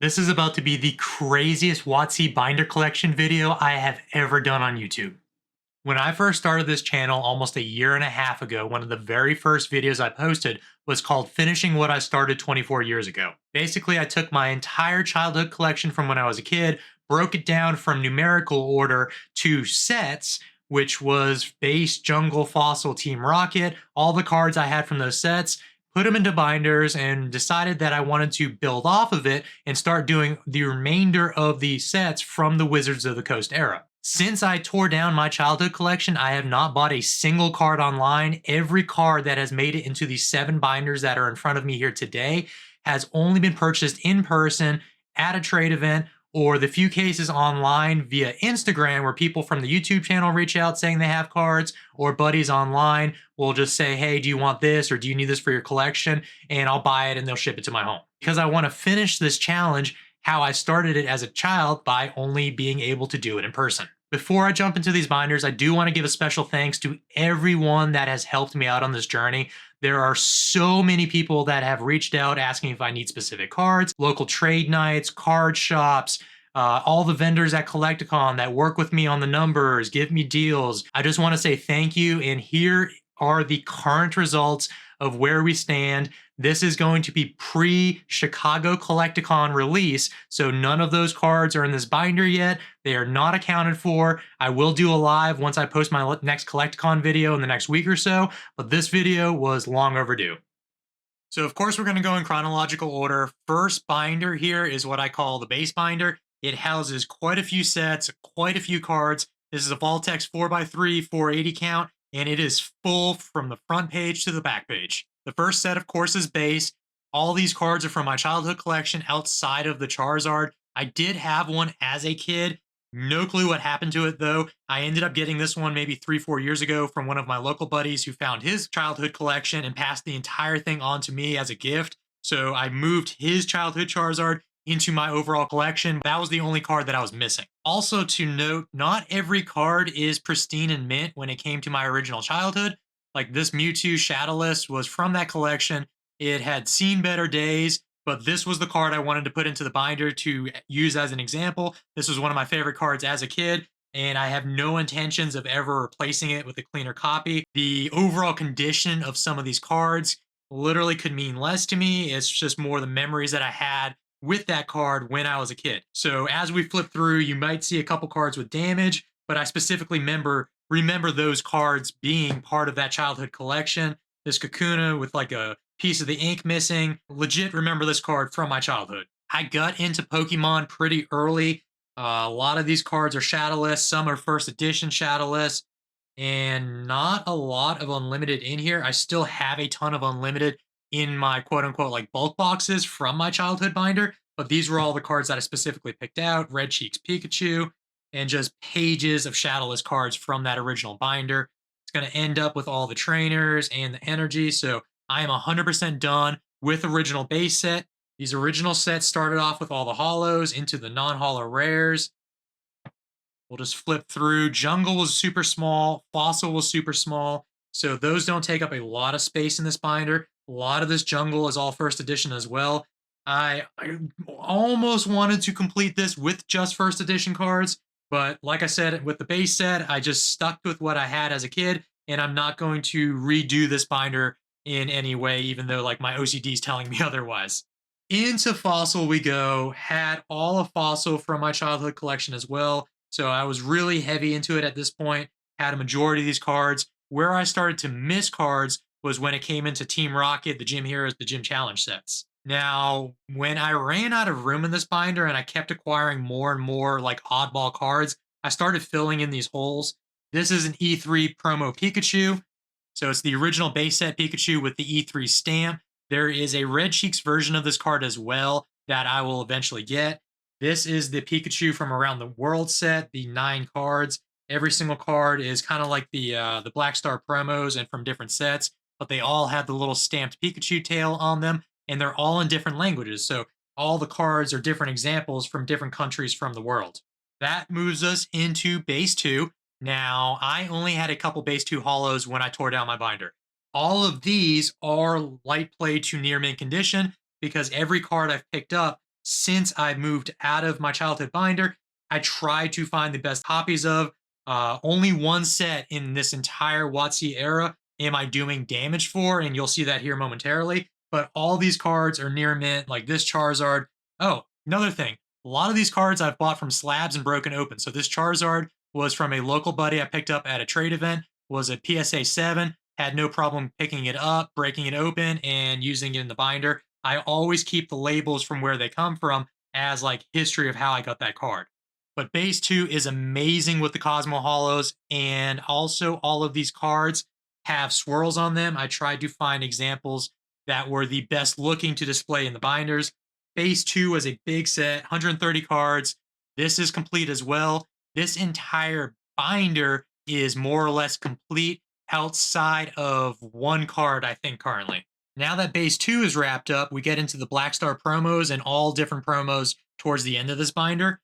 This is about to be the craziest WOTC binder collection video I have ever done on YouTube. When I first started this channel almost a year and a half ago, one of the very first videos I posted was called Finishing What I Started 24 years ago. Basically, I took my entire childhood collection from when I was a kid, broke it down from numerical order to sets, which was base, jungle, fossil, team rocket, all the cards I had from those sets, put them into binders, and decided that I wanted to build off of it and start doing the remainder of the sets from the Wizards of the Coast era. Since I tore down my childhood collection, I have not bought a single card online. Every card that has made it into the 7 binders that are in front of me here today has only been purchased in person at a trade event, or the few cases online via Instagram where people from the YouTube channel reach out saying they have cards, or buddies online will just say, hey, do you want this or do you need this for your collection? And I'll buy it and they'll ship it to my home. Because I want to finish this challenge how I started it as a child by only being able to do it in person. Before I jump into these binders, I do want to give a special thanks to everyone that has helped me out on this journey. There are so many people that have reached out asking if I need specific cards, local trade nights, card shops, all the vendors at Collecticon that work with me on the numbers, give me deals. I just want to say thank you, and here are the current results of where we stand. This is going to be pre-Chicago Collecticon release, so none of those cards are in this binder yet. They are not accounted for. I will do a live once I post my next Collecticon video in the next week or so, but this video was long overdue. So of course we're going to go in chronological order. First binder here is what I call the base binder. It houses quite a few sets, quite a few cards. This is a Voltex 4x3 480 count, and it is full from the front page to the back page. The first set, of course, is base. All these cards are from my childhood collection outside of the Charizard. I did have one as a kid. No clue what happened to it, though. I ended up getting this one maybe 3-4 years ago from one of my local buddies who found his childhood collection and passed the entire thing on to me as a gift. So I moved his childhood Charizard into my overall collection. That was the only card that I was missing. Also to note, not every card is pristine and mint when it came to my original childhood. Like this Mewtwo Shadowless was from that collection. It had seen better days, but this was the card I wanted to put into the binder to use as an example. This was one of my favorite cards as a kid, and I have no intentions of ever replacing it with a cleaner copy. The overall condition of some of these cards literally could mean less to me. It's just more the memories that I had with that card when I was a kid. So as we flip through, you might see a couple cards with damage, but I specifically remember those cards being part of that childhood collection. This Kakuna with like a piece of the ink missing. Legit remember this card from my childhood. I got into Pokemon pretty early. A lot of these cards are shadowless. Some are first edition shadowless, and not a lot of unlimited in here. I still have a ton of unlimited in my quote unquote like bulk boxes from my childhood binder, but these were all the cards that I specifically picked out. Red Cheeks Pikachu, and just pages of shadowless cards from that original binder. It's going to end up with all the trainers and the energy, so I am 100% done with original base set. These original sets started off with all the holos into the non-holo rares. We'll just flip through. Jungle was super small. Fossil was super small, so those don't take up a lot of space in this binder. A lot of this jungle is all first edition as well. I almost wanted to complete this with just first edition cards, but like I said, with the base set, I just stuck with what I had as a kid, and I'm not going to redo this binder in any way, even though like my OCD is telling me otherwise. Into Fossil we go. Had all of Fossil from my childhood collection as well, so I was really heavy into it at this point. Had a majority of these cards. Where I started to miss cards was when it came into Team Rocket, the Gym Heroes, the Gym Challenge sets. Now, when I ran out of room in this binder and I kept acquiring more and more like oddball cards, I started filling in these holes. This is an E3 promo Pikachu. So it's the original base set Pikachu with the E3 stamp. There is a Red Cheeks version of this card as well that I will eventually get. This is the Pikachu from Around the World set, the 9 cards. Every single card is kind of like the Black Star promos and from different sets, but they all have the little stamped Pikachu tail on them, and they're all in different languages. So all the cards are different examples from different countries from the world. That moves us into base 2. Now, I only had a couple base 2 holos when I tore down my binder. All of these are light play to near mint condition because every card I've picked up since I moved out of my childhood binder, I try to find the best copies of. Only one set in this entire WOTC era am I doing damage for, and you'll see that here momentarily. But all these cards are near mint, like this Charizard. Oh, another thing. A lot of these cards I've bought from slabs and broken open. So this Charizard was from a local buddy I picked up at a trade event, was a PSA 7, had no problem picking it up, breaking it open, and using it in the binder. I always keep the labels from where they come from as like history of how I got that card. But base 2 is amazing with the Cosmo Hollows, and also all of these cards have swirls on them. I tried to find examples that were the best looking to display in the binders. Base 2 was a big set, 130 cards. This is complete as well. This entire binder is more or less complete outside of one card, I think, currently. Now that base 2 is wrapped up, we get into the Black Star promos and all different promos towards the end of this binder.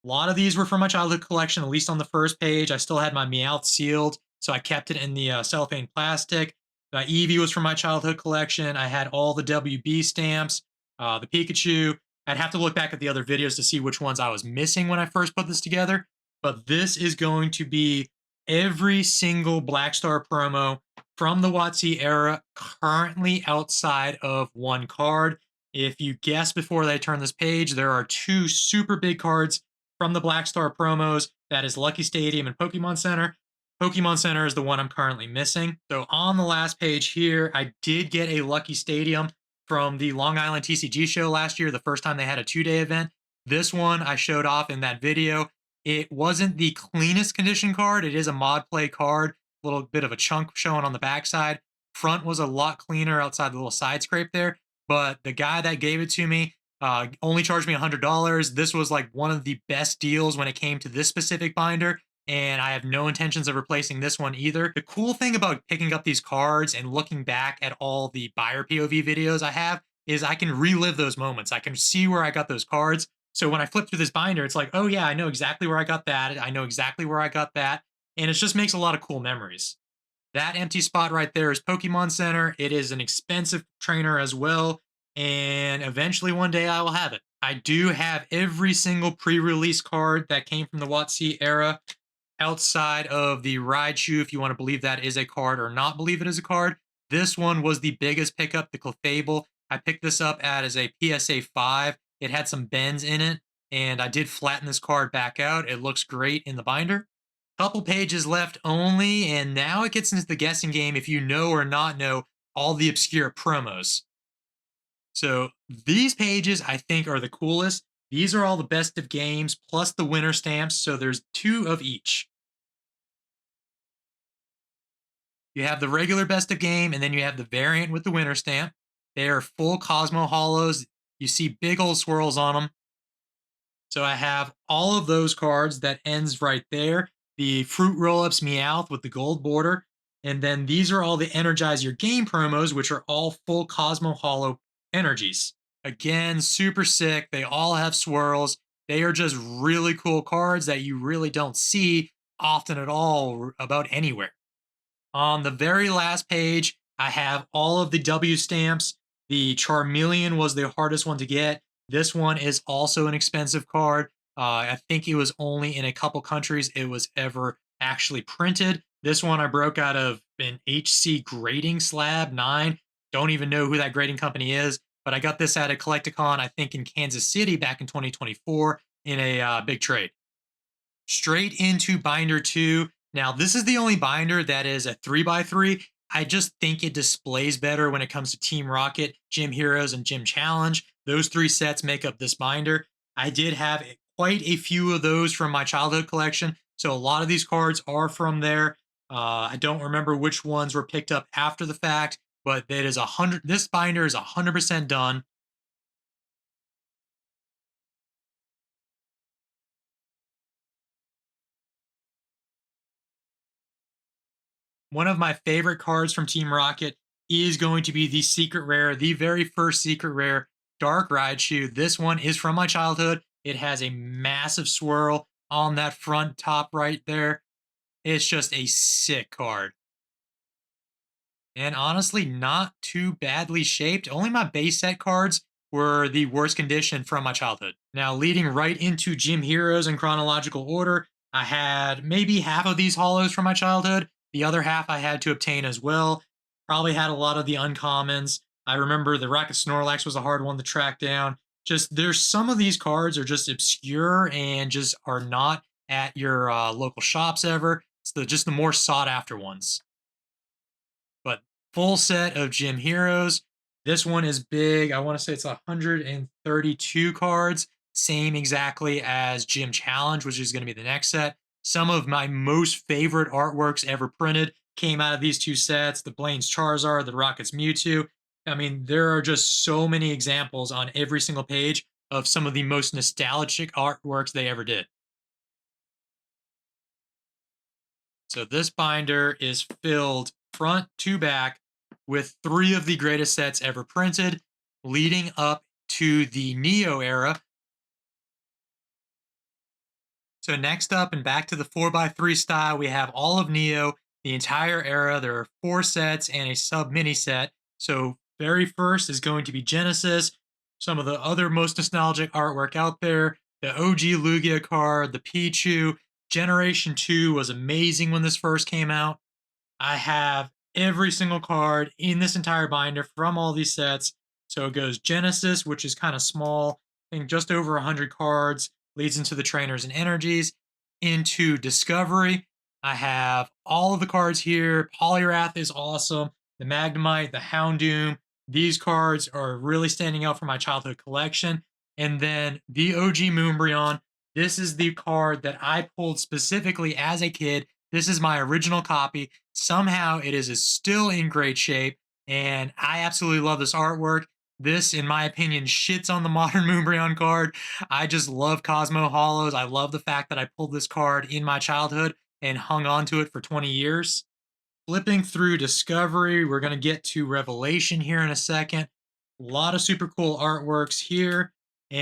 A lot of these were from my childhood collection, at least on the first page. I still had my Meowth sealed, so I kept it in the cellophane plastic. Eevee was from my childhood collection. I had all the WB stamps, the Pikachu. I'd have to look back at the other videos to see which ones I was missing when I first put this together. But this is going to be every single Black Star promo from the WOTC era currently outside of one card. If you guessed before they turn this page, there are two super big cards from the Black Star promos. That is Lucky Stadium and Pokemon Center. Pokemon Center is the one I'm currently missing. So on the last page here, I did get a Lucky Stadium from the Long Island TCG show last year, the first time they had a 2-day event. This one I showed off in that video. It wasn't the cleanest condition card. It is a mod play card, a little bit of a chunk showing on the backside. Front was a lot cleaner outside the little side scrape there. But the guy that gave it to me only charged me $100. This was like one of the best deals when it came to this specific binder, and I have no intentions of replacing this one either. The cool thing about picking up these cards and looking back at all the buyer POV videos I have is I can relive those moments. I can see where I got those cards. So when I flip through this binder, it's like, oh yeah, I know exactly where I got that. I know exactly where I got that. And it just makes a lot of cool memories. That empty spot right there is Pokemon Center. It is an expensive trainer as well, and eventually one day I will have it. I do have every single pre-release card that came from the WOTC era outside of the Raichu, if you want to believe that is a card or not believe it is a card. This one was the biggest pickup, the Clefable. I picked this up as a PSA 5. It had some bends in it, and I did flatten this card back out. It looks great in the binder. Couple pages left only, and now it gets into the guessing game if you know or not know all the obscure promos. So these pages I think are the coolest. These are all the best of games plus the winner stamps, so there's 2 of each. You have the regular best of game, and then you have the variant with the winner stamp. They are full Cosmo Hollows. You see big old swirls on them. So I have all of those cards. That ends right there. The Fruit Roll-Ups Meowth with the gold border. And then these are all the Energize Your Game promos, which are all full Cosmo Hollow energies. Again, super sick. They all have swirls. They are just really cool cards that you really don't see often at all about anywhere. On the very last page, I have all of the W stamps. The Charmeleon was the hardest one to get. This one is also an expensive card. I think it was only in a couple countries it was ever actually printed. This one I broke out of an HC grading slab 9. Don't even know who that grading company is, but I got this at a Collecticon, I think in Kansas City back in 2024 in a big trade. Straight into binder 2. Now, this is the only binder that is a 3x3. I just think it displays better when it comes to Team Rocket, Gym Heroes, and Gym Challenge. Those 3 sets make up this binder. I did have quite a few of those from my childhood collection, so a lot of these cards are from there. I don't remember which ones were picked up after the fact, but it is 100. This binder is 100% done. One of my favorite cards from Team Rocket is going to be the secret rare, the very first secret rare, Dark Raichu. This one is from my childhood. It has a massive swirl on that front top right there. It's just a sick card. And honestly, not too badly shaped. Only my base set cards were the worst condition from my childhood. Now, leading right into Gym Heroes in chronological order, I had maybe half of these holos from my childhood. The other half I had to obtain as well. Probably had a lot of the uncommons. I remember the Rocket Snorlax was a hard one to track down. Just there's some of these cards are just obscure and just are not at your local shops ever. It's just the more sought after ones. But full set of Gym Heroes. This one is big. I want to say it's 132 cards, same exactly as Gym Challenge, which is going to be the next set. Some of my most favorite artworks ever printed came out of these two sets. The Blaine's Charizard, the Rocket's Mewtwo. I mean, there are just so many examples on every single page of some of the most nostalgic artworks they ever did. So this binder is filled front to back with 3 of the greatest sets ever printed, leading up to the Neo era. So next up and back to the 4x3 style, we have all of Neo, the entire era. There are 4 sets and a sub mini set. So very first is going to be Genesis, some of the other most nostalgic artwork out there, the OG Lugia card, the Pichu. Generation 2 was amazing when this first came out. I have every single card in this entire binder from all these sets. So it goes Genesis, which is kind of small, I think just over 100 cards, leads into the trainers and energies, into Discovery. I have all of the cards here. Poliwrath is awesome. The Magnemite, the Houndoom. These cards are really standing out for my childhood collection. And then the OG Moonbryon. This is the card that I pulled specifically as a kid. This is my original copy. Somehow it is still in great shape, and I absolutely love this artwork. This, in my opinion, shits on the modern Moonbryon card. I just love Cosmo Holos. I love the fact that I pulled this card in my childhood and hung on to it for 20 years. Flipping through Discovery, we're going to get to Revelation here in a second. A lot of super cool artworks here.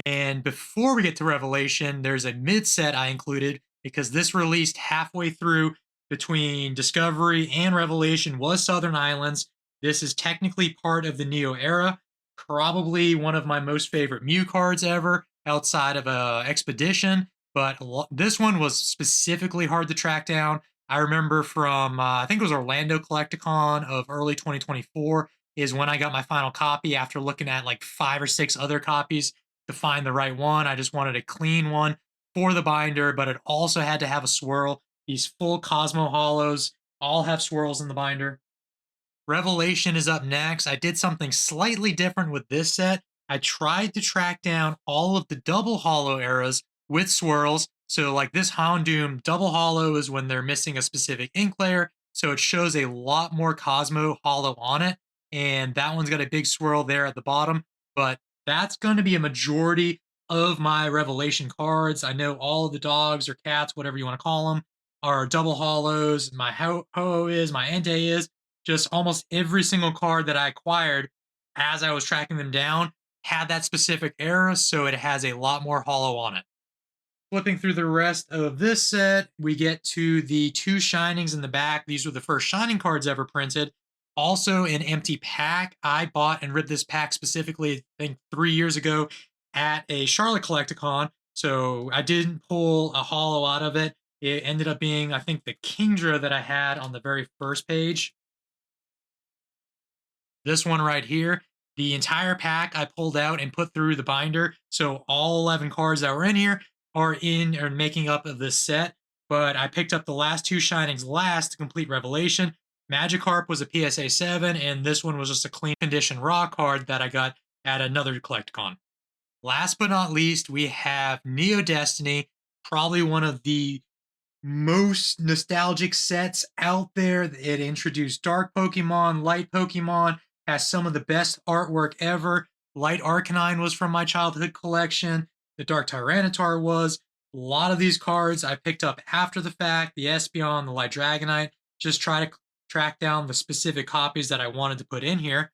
And before we get to Revelation, there's a mid set I included because this released halfway through between Discovery and Revelation was Southern Islands. This is technically part of the Neo era. Probably one of my most favorite Mew cards ever outside of Expedition. But this one was specifically hard to track down. I remember from, I think it was Orlando Collecticon of early 2024 is when I got my final copy after looking at like 5 or 6 other copies to find the right one. I just wanted a clean one for the binder, but it also had to have a swirl. These full Cosmo Holos all have swirls in the binder. Revelation is up next. I did something slightly different with this set. I tried to track down all of the double holo eras with swirls. So like this Houndoom double holo is when they're missing a specific ink layer. So it shows a lot more Cosmo holo on it. And that one's got a big swirl there at the bottom. But that's going to be a majority of my Revelation cards. I know all of the dogs or cats, whatever you want to call them, are double holos. My Ho-Oh is, my Entei is. Just almost every single card that I acquired as I was tracking them down had that specific era, so it has a lot more holo on it. Flipping through the rest of this set, we get to the 2 Shinings in the back. These were the first Shining cards ever printed. Also an empty pack. I bought and ripped this pack specifically, I think 3 years ago at a Charlotte Collecticon. So I didn't pull a holo out of it. It ended up being, I think, the Kingdra that I had on the very first page. This one right here, the entire pack I pulled out and put through the binder. So all 11 cards that were in here are in or making up of this set. But I picked up the last 2 Shinings last to complete Revelation. Magikarp was a PSA 7, and this one was just a clean condition raw card that I got at another Collecticon. Last but not least, we have Neo Destiny, probably one of the most nostalgic sets out there. It introduced dark Pokemon, light Pokemon, has some of the best artwork ever. Light Arcanine was from my childhood collection. The Dark Tyranitar was. A lot of these cards I picked up after the fact. The Espeon, the Light Dragonite. Just try to track down the specific copies that I wanted to put in here.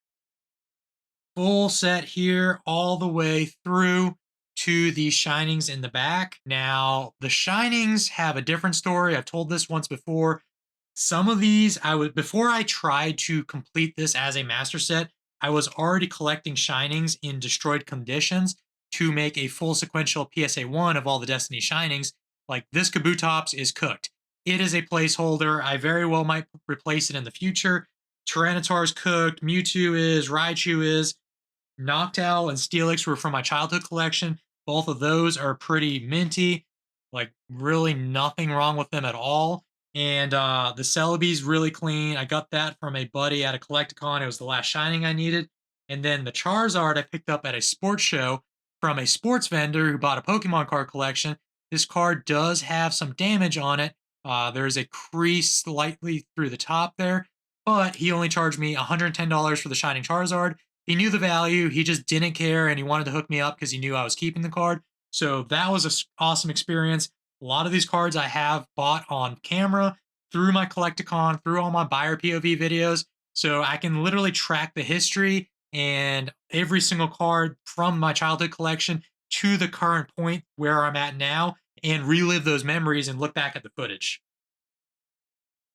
Full set here all the way through to the Shinings in the back. Now, the Shinings have a different story. I've told this once before. Some of these, before I tried to complete this as a master set, I was already collecting Shinings in destroyed conditions to make a full sequential PSA 1 of all the Destiny Shinings. Like, this Kabutops is cooked. It is a placeholder. I very well might replace it in the future. Tyranitar's cooked. Mewtwo is. Raichu is. Noctowl and Steelix were from my childhood collection. Both of those are pretty minty. Like, really nothing wrong with them at all. And the Celebi's really clean. I got that from a buddy at a Collecticon. It was the last Shining I needed. And then the Charizard I picked up at a sports show from a sports vendor who bought a Pokemon card collection. This card does have some damage on it. There's a crease slightly through the top there, but he only charged me $110 for the Shining Charizard. He knew the value, he just didn't care, and he wanted to hook me up because he knew I was keeping the card. So that was an awesome experience. A lot of these cards I have bought on camera through my Collecticon, through all my buyer POV videos. So I can literally track the history and every single card from my childhood collection to the current point where I'm at now and relive those memories and look back at the footage.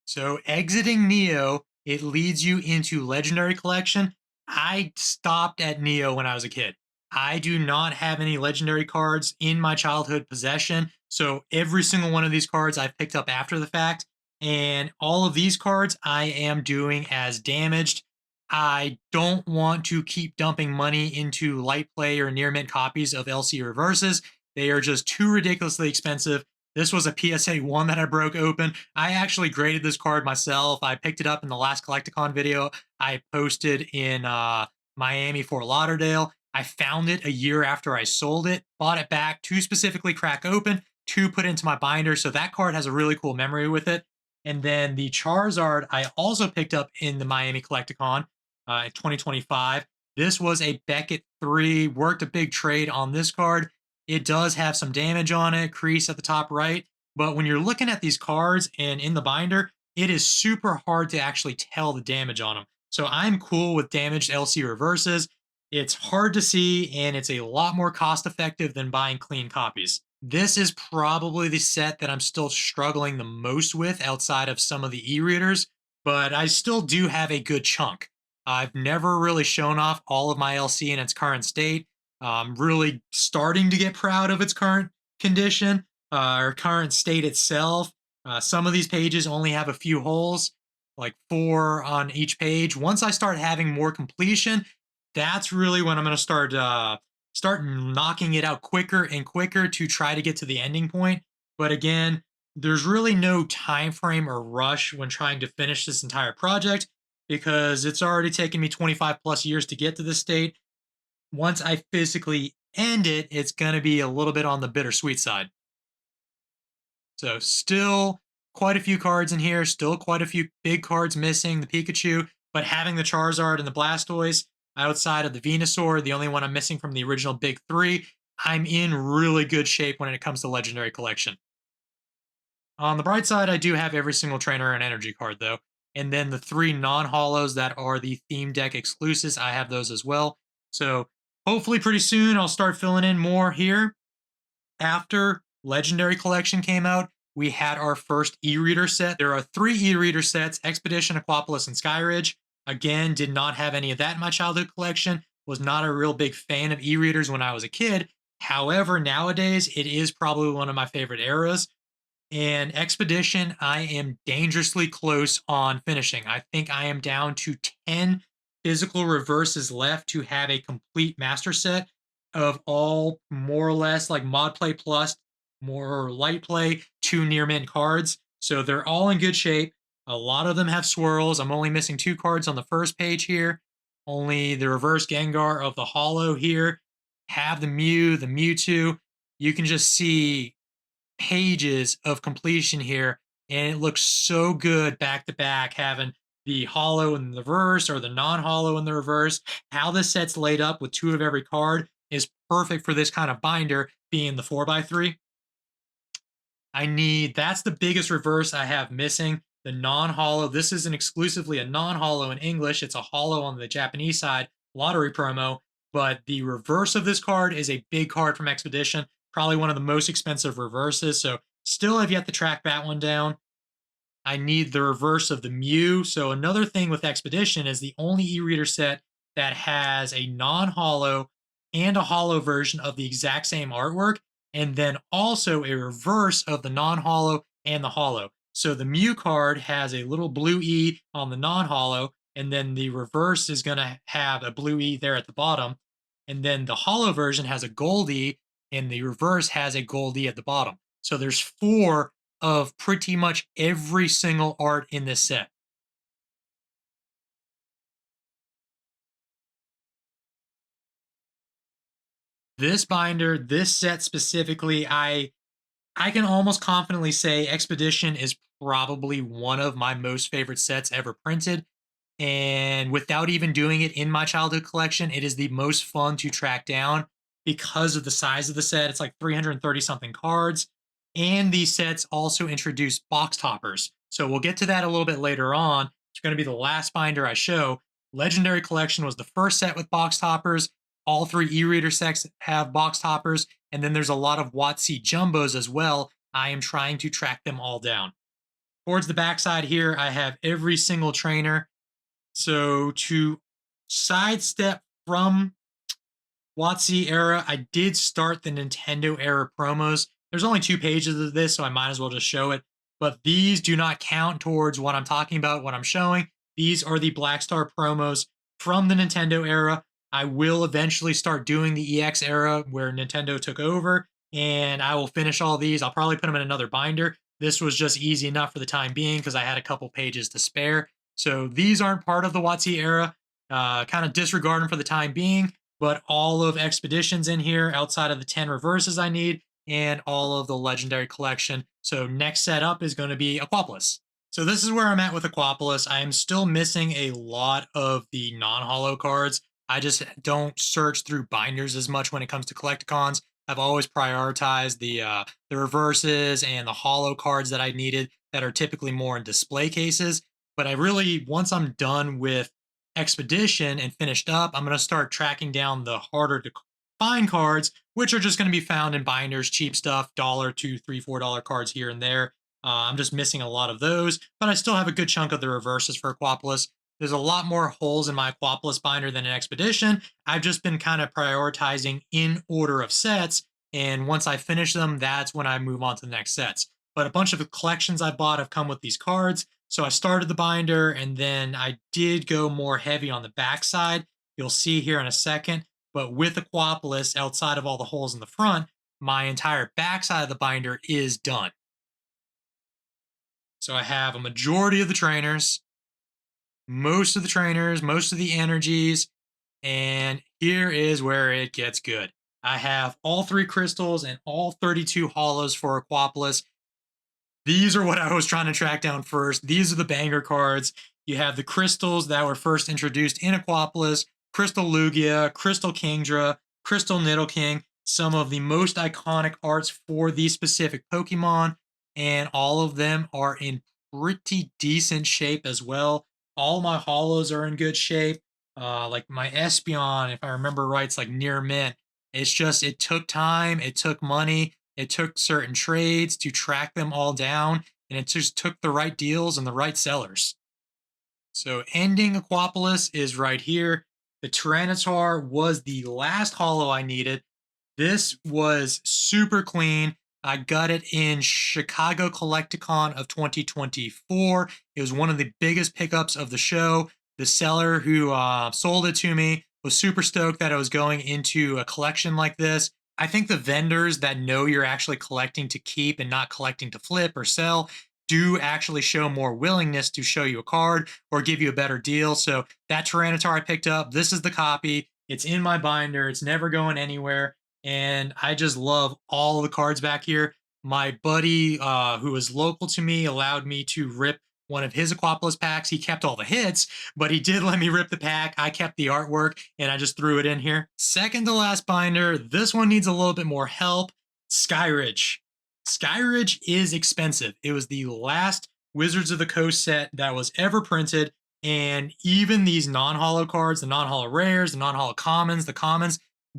So exiting Neo, it leads you into Legendary Collection. I stopped at Neo when I was a kid. I do not have any Legendary cards in my childhood possession. So every single one of these cards I've picked up after the fact. And all of these cards I am doing as damaged. I don't want to keep dumping money into light play or near mint copies of LC reverses. They are just too ridiculously expensive. This was a PSA 1 that I broke open. I actually graded this card myself. I picked it up in the last Collecticon video I posted in Miami, Fort Lauderdale. I found it a year after I sold it, bought it back to specifically crack open, to put into my binder. So that card has a really cool memory with it. And then the Charizard I also picked up in the Miami Collecticon in 2025. This was a Beckett 3, worked a big trade on this card. It does have some damage on it, crease at the top right. But when you're looking at these cards and in the binder, it is super hard to actually tell the damage on them. So I'm cool with damaged LC reverses. It's hard to see, and it's a lot more cost effective than buying clean copies. This is probably the set that I'm still struggling the most with outside of some of the e-readers, but I still do have a good chunk. I've never really shown off all of my LC in its current state. I'm really starting to get proud of its current condition or current state itself. Some of these pages only have a few holes, like 4 on each page. Once I start having more completion, that's really when I'm going to start knocking it out quicker and quicker to try to get to the ending point. But again, there's really no time frame or rush when trying to finish this entire project because it's already taken me 25 plus years to get to this state. Once I physically end it, it's going to be a little bit on the bittersweet side. So still quite a few cards in here, still quite a few big cards missing, the Pikachu, but having the Charizard and the Blastoise outside of the Venusaur, the only one I'm missing from the original big 3, I'm in really good shape when it comes to Legendary Collection. On the bright side, I do have every single trainer and energy card though. And then the 3 non-holos that are the theme deck exclusives, I have those as well. So hopefully pretty soon I'll start filling in more here. After Legendary Collection came out, we had our first e-reader set. There are 3 e-reader sets, Expedition, Aquapolis, and Skyridge. Again, did not have any of that in my childhood collection. Was not a real big fan of e-readers when I was a kid. However, nowadays, it is probably one of my favorite eras. And Expedition, I am dangerously close on finishing. I think I am down to 10 physical reverses left to have a complete master set of all more or less like mod play plus, more light play, 2 near mint cards. So they're all in good shape. A lot of them have swirls. I'm only missing 2 cards on the first page here. Only the reverse Gengar of the holo here. Have the Mew, the Mewtwo. You can just see pages of completion here, and it looks so good back to back, having the holo in the reverse or the non-holo in the reverse. How this set's laid up with 2 of every card is perfect for this kind of binder, being the 4x3. That's the biggest reverse I have missing. The non-holo, this isn't exclusively a non-holo in English, it's a holo on the Japanese side, lottery promo, but the reverse of this card is a big card from Expedition, probably one of the most expensive reverses, so still have yet to track that one down. I need the reverse of the Mew. So another thing with Expedition is the only e-reader set that has a non-holo and a holo version of the exact same artwork, and then also a reverse of the non-holo and the holo. So the Mew card has a little blue E on the non-holo, and then the reverse is going to have a blue E there at the bottom. And then the holo version has a gold E, and the reverse has a gold E at the bottom. So there's 4 of pretty much every single art in this set. This binder, this set specifically, I can almost confidently say Expedition is probably one of my most favorite sets ever printed. And without even doing it in my childhood collection, it is the most fun to track down because of the size of the set. It's like 330 something cards. And these sets also introduce box toppers. So we'll get to that a little bit later on. It's going to be the last binder I show. Legendary Collection was the first set with box toppers. All 3 e-reader sets have box toppers. And then there's a lot of WOTC jumbos as well. I am trying to track them all down. Towards the backside here, I have every single trainer. So to sidestep from WOTC era, I did start the Nintendo era promos. There's only 2 pages of this, so I might as well just show it. But these do not count towards what I'm talking about, what I'm showing. These are the Black Star promos from the Nintendo era. I will eventually start doing the EX era where Nintendo took over, and I will finish all these. I'll probably put them in another binder. This was just easy enough for the time being because I had a couple pages to spare. So these aren't part of the WOTC era. Kind of disregard them for the time being, but all of Expeditions in here outside of the 10 reverses I need and all of the Legendary Collection. So next set up is going to be Aquapolis. So this is where I'm at with Aquapolis. I am still missing a lot of the non-holo cards. I just don't search through binders as much when it comes to Collecticons. I've always prioritized the reverses and the holo cards that I needed that are typically more in display cases. But I really, once I'm done with Expedition and finished up, I'm going to start tracking down the harder to find cards, which are just going to be found in binders, cheap stuff, $1, $2, $3, $4 cards here and there. I'm just missing a lot of those, but I still have a good chunk of the reverses for Aquapolis. There's a lot more holes in my Aquapolis binder than an Expedition. I've just been kind of prioritizing in order of sets, and once I finish them, that's when I move on to the next sets. But a bunch of the collections I bought have come with these cards, so I started the binder, and then I did go more heavy on the backside. You'll see here in a second, but with Aquapolis, outside of all the holes in the front, my entire backside of the binder is done. So I have a majority of the trainers, most of the energies, and here is where it gets good. I have all 3 crystals and all 32 holos for Aquapolis. These are what I was trying to track down first. These are the banger cards. You have the crystals that were first introduced in Aquapolis, Crystal Lugia, Crystal Kingdra, Crystal Nidoking, some of the most iconic arts for these specific Pokemon, and all of them are in pretty decent shape as well. All my holos are in good shape. Like my Espeon, if I remember right, it's like near mint. It's just, it took time, it took money, it took certain trades to track them all down, and it just took the right deals and the right sellers. So ending Aquapolis is right here. The Tyranitar was the last holo I needed. This was super clean. I got it in Chicago Collecticon of 2024. It was one of the biggest pickups of the show. The seller who sold it to me was super stoked that I was going into a collection like this. I think the vendors that know you're actually collecting to keep and not collecting to flip or sell do actually show more willingness to show you a card or give you a better deal. So that Tyranitar I picked up, this is the copy. It's in my binder. It's never going anywhere. And I just love all the cards back here. My buddy who is local to me allowed me to rip one of his Aquapolis packs. He kept all the hits, but he did let me rip the pack. I kept the artwork, and I just threw it in here. Second to last binder, this one needs a little bit more help. Skyridge. Skyridge is expensive. It was the last Wizards of the Coast set that was ever printed, and even these non-holo cards, the non-holo rares, the non-holo commons, the commons,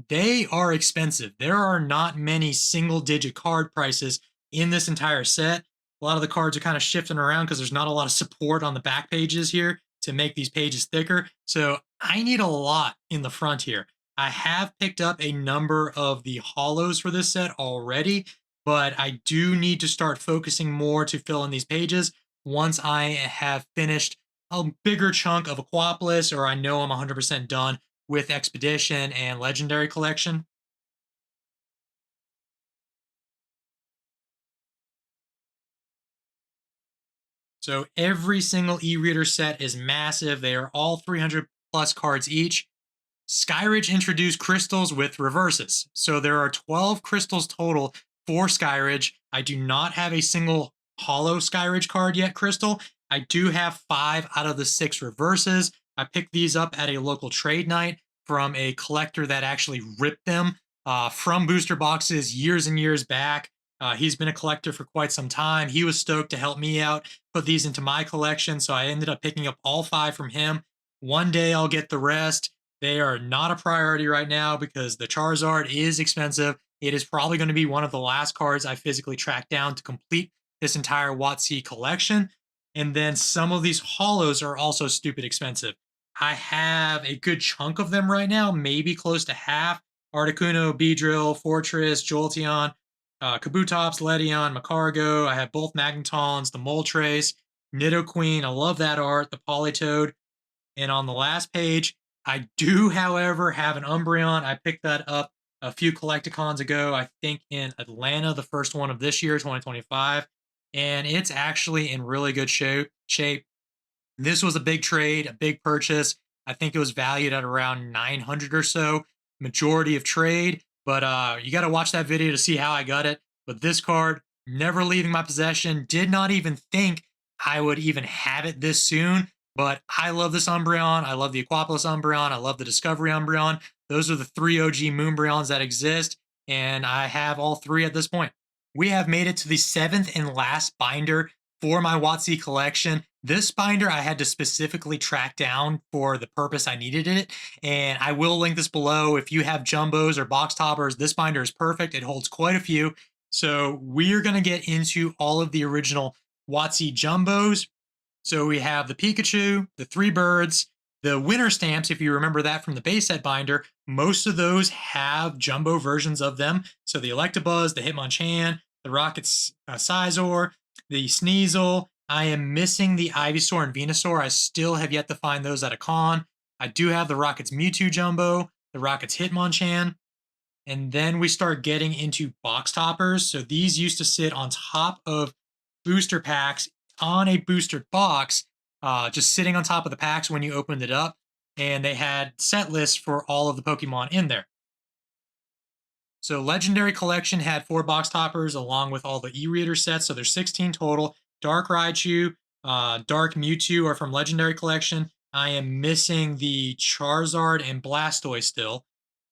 they are expensive. There are not many single-digit card prices in this entire set. A lot of the cards are kind of shifting around because there's not a lot of support on the back pages here. to make these pages thicker. So I need a lot in the front here. I have picked up a number of the hollows for this set already, but I do need to start focusing more to fill in these pages once I have finished a bigger chunk of Aquapolis, or I know I'm 100% done with Expedition and Legendary Collection. So every single e-reader set is massive. They are all 300 plus cards each. Skyridge introduced crystals with reverses. So there are 12 crystals total for Skyridge. I do not have a single hollow Skyridge card yet, crystal. I do have 5 out of the 6 reverses. I picked these up at a local trade night from a collector that actually ripped them from booster boxes years and years back. He's been a collector for quite some time. He was stoked to help me out, put these into my collection. So I ended up picking up all 5 from him. One day I'll get the rest. They are not a priority right now because the Charizard is expensive. It is probably going to be one of the last cards I physically track down to complete this entire WOTC collection. And then some of these hollows are also stupid expensive. I have a good chunk of them right now, maybe close to half. Articuno, Beedrill, Fortress, Jolteon, Kabutops, Ledion, Macargo. I have both Magnetons, the Moltres, Nidoqueen. I love that art, the Politoed. And on the last page, I do, however, have an Umbreon. I picked that up a few Collecticons ago, I think in Atlanta, the first one of this year, 2025. And it's actually in really good shape. This was a big trade, a big purchase. I think it was valued at around 900 or so, majority of trade. But you got to watch that video to see how I got it. But this card, never leaving my possession, did not even think I would even have it this soon. But I love this Umbreon. I love the Aquapolis Umbreon. I love the Discovery Umbreon. Those are the 3 OG Moonbreons that exist, and I have all 3 at this point. We have made it to the 7th and last binder for my WOTC collection. This binder I had to specifically track down for the purpose I needed it, and I will link this below. If you have jumbos or box toppers, this binder is perfect. It holds quite a few. So we're going to get into all of the original WOTC jumbos. So we have the Pikachu, the 3 birds, the winter stamps, if you remember that from the base set binder. Most of those have jumbo versions of them. So the Electabuzz, the Hitmonchan, the Rocket Scizor, the Sneasel. I am missing the Ivysaur and Venusaur. I still have yet to find those at a con. I do have the Rocket's Mewtwo Jumbo, the Rocket's Hitmonchan. And then we start getting into box toppers. So these used to sit on top of booster packs on a boostered box, just sitting on top of the packs when you opened it up. And they had set lists for all of the Pokemon in there. So Legendary Collection had 4 box toppers along with all the e-reader sets. So there's 16 total. Dark Raichu, Dark Mewtwo are from Legendary Collection. I am missing the Charizard and Blastoise still.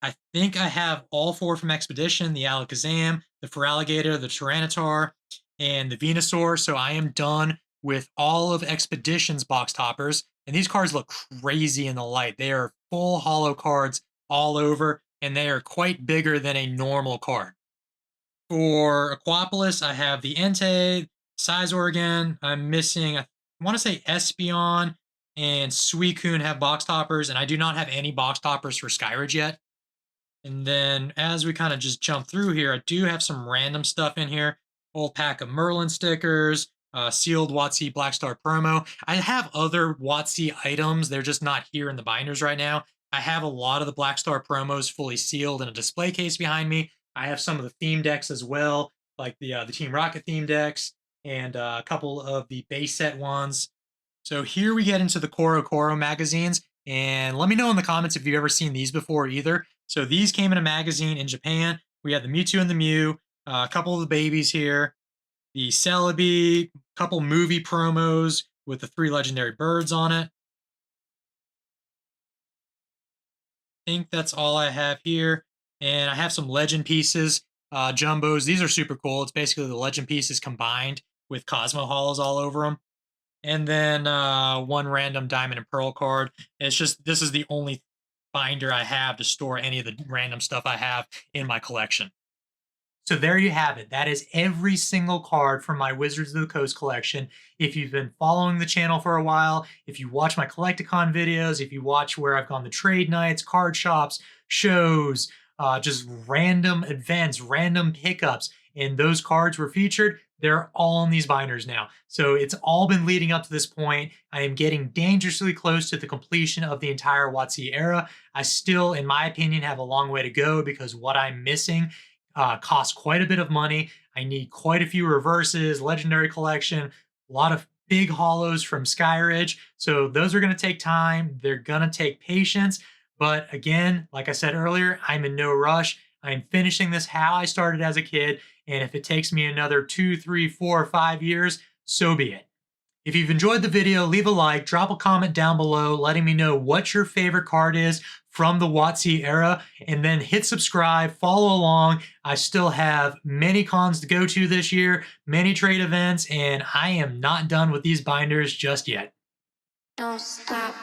I think I have all 4 from Expedition, the Alakazam, the Feraligatr, the Tyranitar, and the Venusaur. So I am done with all of Expedition's box toppers. And these cards look crazy in the light. They are full hollow cards all over, and they are quite bigger than a normal card. For Aquapolis, I have the Entei, Scizor again. I'm missing, I want to say Espeon and Suicune have box toppers, and I do not have any box toppers for Skyridge yet. And then as we kind of just jump through here, I do have some random stuff in here. Whole pack of Merlin stickers, sealed WOTC Black Star promo. I have other WOTC items. They're just not here in the binders right now. I have a lot of the Black Star promos fully sealed in a display case behind me. I have some of the theme decks as well, like the Team Rocket theme decks and a couple of the base set ones. So here we get into the Koro magazines. And let me know in the comments if you've ever seen these before either. So these came in a magazine in Japan. We had the Mewtwo and the Mew, a couple of the babies here, the Celebi, a couple movie promos with the 3 legendary birds on it. I think that's all I have here. And I have some legend pieces, jumbos. These are super cool. It's basically the legend pieces combined with Cosmo Hollows all over them. And then 1 random Diamond and Pearl card. It's just, this is the only binder I have to store any of the random stuff I have in my collection. So there you have it. That is every single card from my Wizards of the Coast collection. If you've been following the channel for a while, if you watch my Collecticon videos, if you watch where I've gone to trade nights, card shops, shows, just random events, random pickups, and those cards were featured, they're all in these binders now. So it's all been leading up to this point. I am getting dangerously close to the completion of the entire WOTC era. I still, in my opinion, have a long way to go because what I'm missing costs quite a bit of money. I need quite a few reverses, legendary collection, a lot of big hollows from Skyridge. So those are going to take time. They're going to take patience. But again, like I said earlier, I'm in no rush. I'm finishing this how I started as a kid. And if it takes me another 2, 3, 4, 5 years, so be it. If you've enjoyed the video, leave a like, drop a comment down below letting me know what your favorite card is from the WOTC era, and then hit subscribe, follow along. I still have many cons to go to this year, many trade events, and I am not done with these binders just yet. Don't stop.